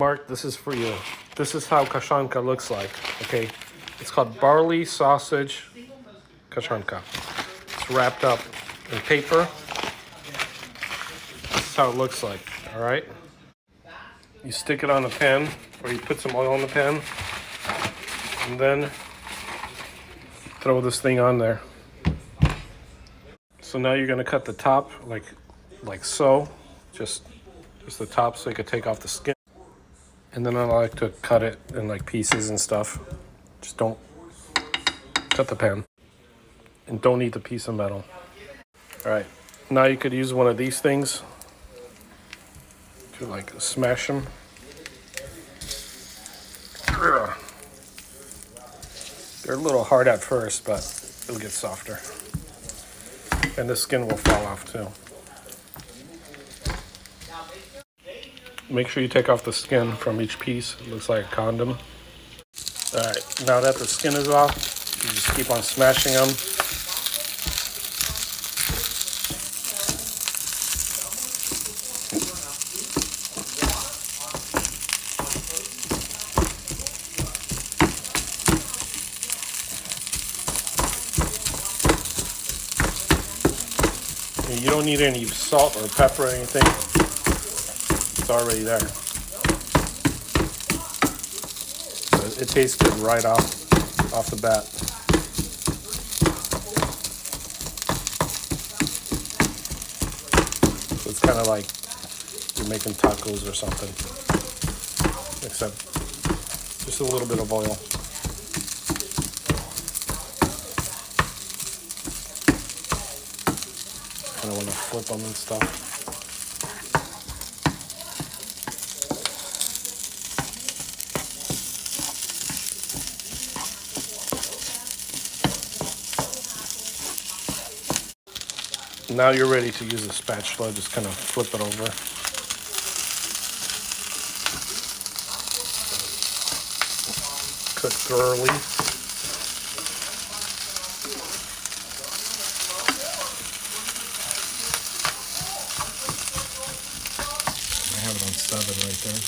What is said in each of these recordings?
Mark, this is for you. This is how Kaszanka looks like, okay? It's called Barley sausage Kaszanka. It's wrapped up in paper. This is how it looks like, all right? You stick it on the pan, or you put some oil in the pan, and then throw this thing on there. So now you're gonna cut the top like so, just the top so you can take off the skin. And then I like to cut it in like pieces and stuff. Just don't cut the pan. And don't eat the piece of metal. All right, now you could use one of these things to like smash them. They're a little hard at first, but it'll get softer. And the skin will fall off too. Make sure you take off the skin from each piece. It looks like a condom. All right, now that the skin is off, you just keep on smashing them. And you don't need any salt or pepper or anything. It's already there. So it tastes good right off the bat. So it's kind of like you're making tacos or something, except just a little bit of oil. Kind of want to flip them and stuff. Now you're ready to use a spatula, just kind of flip it over. Cook thoroughly. I have it on 7 right there.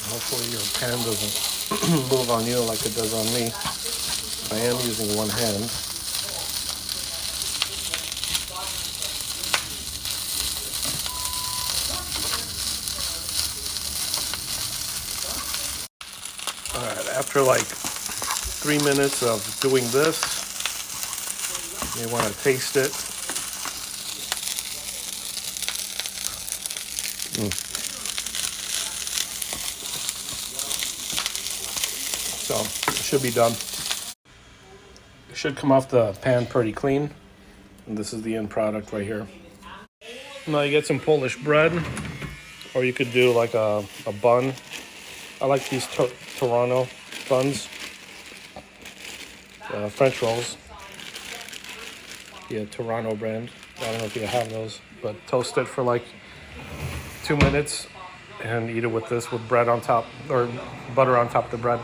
Hopefully your pan doesn't move on you like it does on me. I am using one hand. Alright, after like 3 minutes of doing this, you want to taste it. So it should be done. It should come off the pan pretty clean. And this is the end product right here. Now you get some Polish bread, or you could do like a bun. I like these Toronto buns, French rolls. Yeah, Toronto brand. I don't know if you have those, but toast it for like 2 minutes and eat it with this with bread on top, or butter on top of the bread.